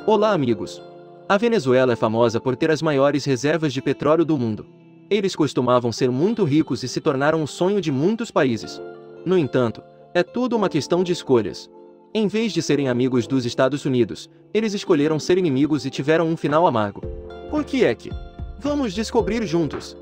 Olá, amigos! A Venezuela é famosa por ter as maiores reservas de petróleo do mundo. Eles costumavam ser muito ricos e se tornaram o sonho de muitos países. No entanto, é tudo uma questão de escolhas. Em vez de serem amigos dos Estados Unidos, eles escolheram ser inimigos e tiveram um final amargo. Por que é que? Vamos descobrir juntos!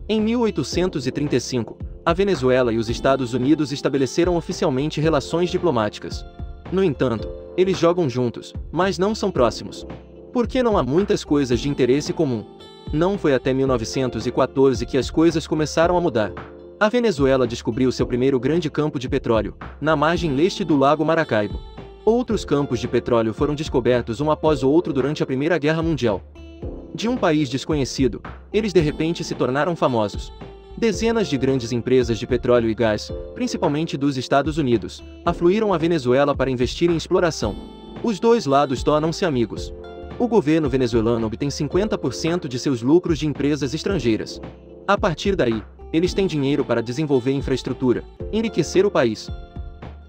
Em 1835, a Venezuela e os Estados Unidos estabeleceram oficialmente relações diplomáticas. No entanto, eles jogam juntos, mas não são próximos. Porque não há muitas coisas de interesse comum. Não foi até 1914 que as coisas começaram a mudar. A Venezuela descobriu seu primeiro grande campo de petróleo, na margem leste do Lago Maracaibo. Outros campos de petróleo foram descobertos um após o outro durante a Primeira Guerra Mundial. De um país desconhecido, eles de repente se tornaram famosos. Dezenas de grandes empresas de petróleo e gás, principalmente dos Estados Unidos, afluíram à Venezuela para investir em exploração. Os dois lados tornam-se amigos. O governo venezuelano obtém 50% de seus lucros de empresas estrangeiras. A partir daí, eles têm dinheiro para desenvolver infraestrutura, enriquecer o país.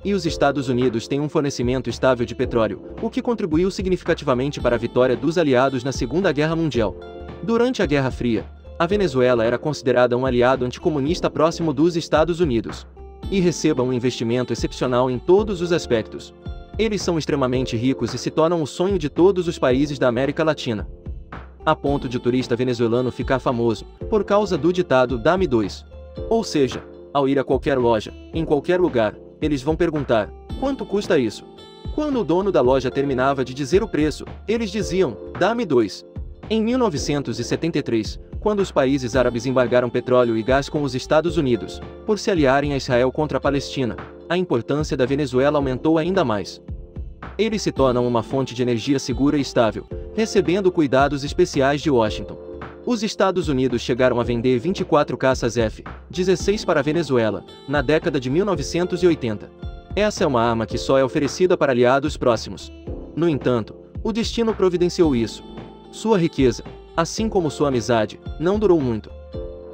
E os Estados Unidos têm um fornecimento estável de petróleo, o que contribuiu significativamente para a vitória dos aliados na Segunda Guerra Mundial. Durante a Guerra Fria, a Venezuela era considerada um aliado anticomunista próximo dos Estados Unidos. E receba um investimento excepcional em todos os aspectos. Eles são extremamente ricos e se tornam o sonho de todos os países da América Latina. A ponto de o turista venezuelano ficar famoso, por causa do ditado "dá-me dois". Ou seja, ao ir a qualquer loja, em qualquer lugar, eles vão perguntar: quanto custa isso? Quando o dono da loja terminava de dizer o preço, eles diziam: dá-me dois. Em 1973, quando os países árabes embargaram petróleo e gás com os Estados Unidos, por se aliarem a Israel contra a Palestina, a importância da Venezuela aumentou ainda mais. Eles se tornam uma fonte de energia segura e estável, recebendo cuidados especiais de Washington. Os Estados Unidos chegaram a vender 24 caças F-16 para a Venezuela, na década de 1980. Essa é uma arma que só é oferecida para aliados próximos. No entanto, o destino providenciou isso. Sua riqueza, assim como sua amizade, não durou muito.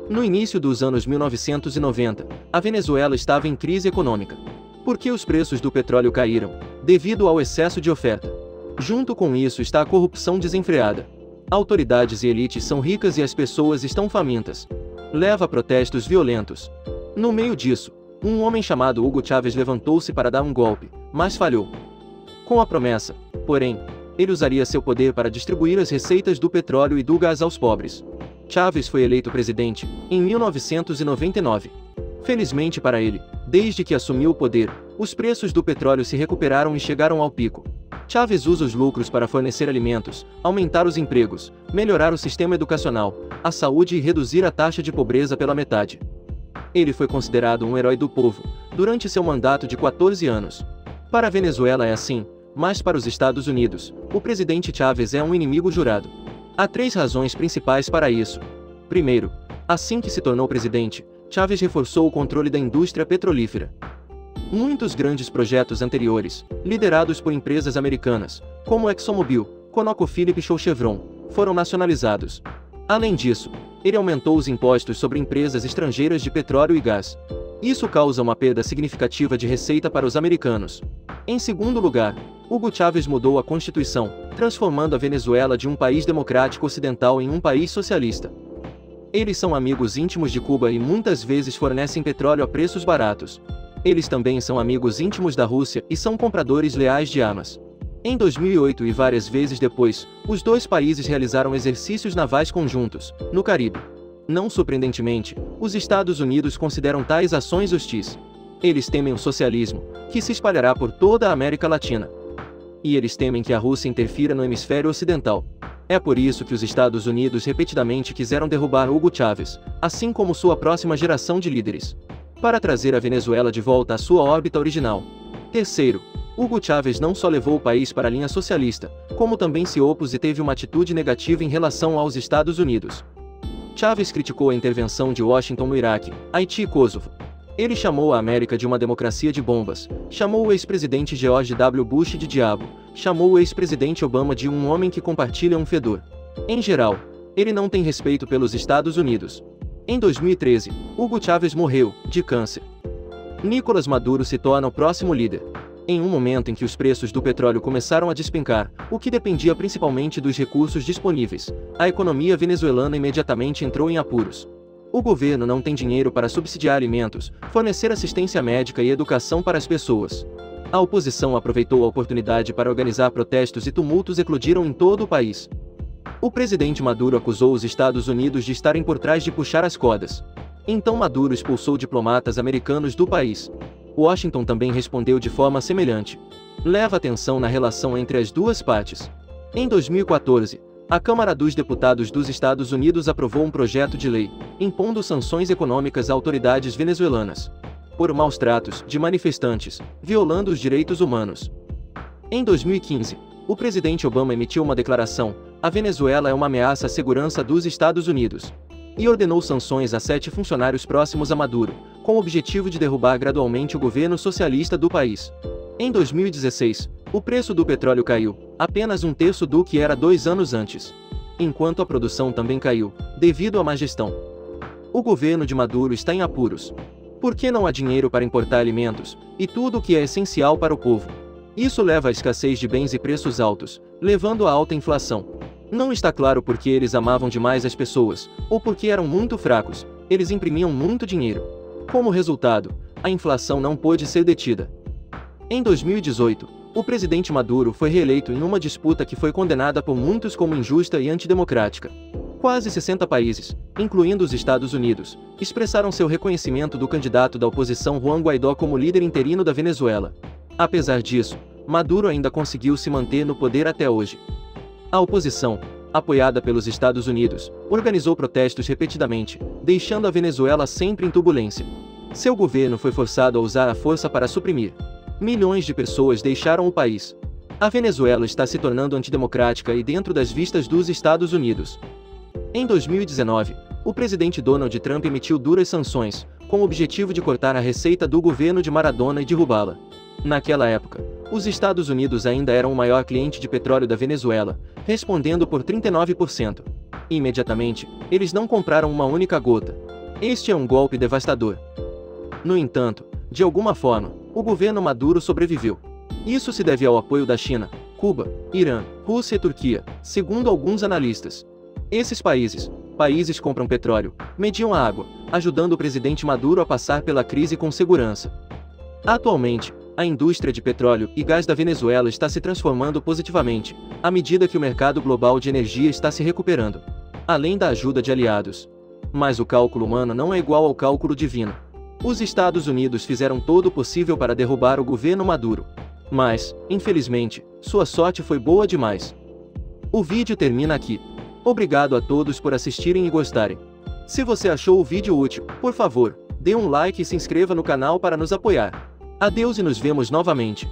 No início dos anos 1990, a Venezuela estava em crise econômica. Porque os preços do petróleo caíram, devido ao excesso de oferta. Junto com isso está a corrupção desenfreada. Autoridades e elites são ricas e as pessoas estão famintas. Leva a protestos violentos. No meio disso, um homem chamado Hugo Chávez levantou-se para dar um golpe, mas falhou. Com a promessa, porém, ele usaria seu poder para distribuir as receitas do petróleo e do gás aos pobres. Chávez foi eleito presidente em 1999. Felizmente para ele, desde que assumiu o poder, os preços do petróleo se recuperaram e chegaram ao pico. Chávez usa os lucros para fornecer alimentos, aumentar os empregos, melhorar o sistema educacional, a saúde e reduzir a taxa de pobreza pela metade. Ele foi considerado um herói do povo durante seu mandato de 14 anos. Para a Venezuela é assim, mas para os Estados Unidos, o presidente Chávez é um inimigo jurado. Há 3 razões principais para isso. Primeiro, assim que se tornou presidente, Chávez reforçou o controle da indústria petrolífera. Muitos grandes projetos anteriores, liderados por empresas americanas, como ExxonMobil, ConocoPhillips ou Chevron, foram nacionalizados. Além disso, ele aumentou os impostos sobre empresas estrangeiras de petróleo e gás. Isso causa uma perda significativa de receita para os americanos. Em segundo lugar, Hugo Chávez mudou a Constituição, transformando a Venezuela de um país democrático ocidental em um país socialista. Eles são amigos íntimos de Cuba e muitas vezes fornecem petróleo a preços baratos. Eles também são amigos íntimos da Rússia e são compradores leais de armas. Em 2008 e várias vezes depois, os dois países realizaram exercícios navais conjuntos, no Caribe. Não surpreendentemente, os Estados Unidos consideram tais ações hostis. Eles temem o socialismo, que se espalhará por toda a América Latina. E eles temem que a Rússia interfira no hemisfério ocidental. É por isso que os Estados Unidos repetidamente quiseram derrubar Hugo Chávez, assim como sua próxima geração de líderes, para trazer a Venezuela de volta à sua órbita original. Terceiro, Hugo Chávez não só levou o país para a linha socialista, como também se opôs e teve uma atitude negativa em relação aos Estados Unidos. Chávez criticou a intervenção de Washington no Iraque, Haiti e Kosovo. Ele chamou a América de uma democracia de bombas, chamou o ex-presidente George W. Bush de diabo, chamou o ex-presidente Obama de um homem que compartilha um fedor. Em geral, ele não tem respeito pelos Estados Unidos. Em 2013, Hugo Chávez morreu, de câncer. Nicolás Maduro se torna o próximo líder. Em um momento em que os preços do petróleo começaram a despencar, o que dependia principalmente dos recursos disponíveis, a economia venezuelana imediatamente entrou em apuros. O governo não tem dinheiro para subsidiar alimentos, fornecer assistência médica e educação para as pessoas. A oposição aproveitou a oportunidade para organizar protestos e tumultos eclodiram em todo o país. O presidente Maduro acusou os Estados Unidos de estarem por trás de puxar as cordas. Então Maduro expulsou diplomatas americanos do país. Washington também respondeu de forma semelhante. Leva atenção na relação entre as duas partes. Em 2014, a Câmara dos Deputados dos Estados Unidos aprovou um projeto de lei, impondo sanções econômicas a autoridades venezuelanas por maus tratos de manifestantes, violando os direitos humanos. Em 2015, o presidente Obama emitiu uma declaração: a Venezuela é uma ameaça à segurança dos Estados Unidos, e ordenou sanções a 7 funcionários próximos a Maduro, com o objetivo de derrubar gradualmente o governo socialista do país. Em 2016, o preço do petróleo caiu, apenas um terço do que era 2 anos antes, enquanto a produção também caiu, devido à má gestão. O governo de Maduro está em apuros. Porque não há dinheiro para importar alimentos, e tudo o que é essencial para o povo. Isso leva à escassez de bens e preços altos, levando à alta inflação. Não está claro porque eles amavam demais as pessoas, ou porque eram muito fracos, eles imprimiam muito dinheiro. Como resultado, a inflação não pôde ser detida. Em 2018, o presidente Maduro foi reeleito em uma disputa que foi condenada por muitos como injusta e antidemocrática. Quase 60 países, incluindo os Estados Unidos, expressaram seu reconhecimento do candidato da oposição Juan Guaidó como líder interino da Venezuela. Apesar disso, Maduro ainda conseguiu se manter no poder até hoje. A oposição, apoiada pelos Estados Unidos, organizou protestos repetidamente, deixando a Venezuela sempre em turbulência. Seu governo foi forçado a usar a força para suprimir. Milhões de pessoas deixaram o país. A Venezuela está se tornando antidemocrática e dentro das vistas dos Estados Unidos. Em 2019, o presidente Donald Trump emitiu duras sanções, com o objetivo de cortar a receita do governo de Maradona e derrubá-la. Naquela época, os Estados Unidos ainda eram o maior cliente de petróleo da Venezuela, respondendo por 39%. Imediatamente, eles não compraram uma única gota. Este é um golpe devastador. No entanto, de alguma forma, o governo Maduro sobreviveu. Isso se deve ao apoio da China, Cuba, Irã, Rússia e Turquia, segundo alguns analistas. Esses países compram petróleo, mediam a água, ajudando o presidente Maduro a passar pela crise com segurança. Atualmente, a indústria de petróleo e gás da Venezuela está se transformando positivamente, à medida que o mercado global de energia está se recuperando, além da ajuda de aliados. Mas o cálculo humano não é igual ao cálculo divino. Os Estados Unidos fizeram todo o possível para derrubar o governo Maduro. Mas, infelizmente, sua sorte foi boa demais. O vídeo termina aqui. Obrigado a todos por assistirem e gostarem. Se você achou o vídeo útil, por favor, dê um like e se inscreva no canal para nos apoiar. Adeus e nos vemos novamente.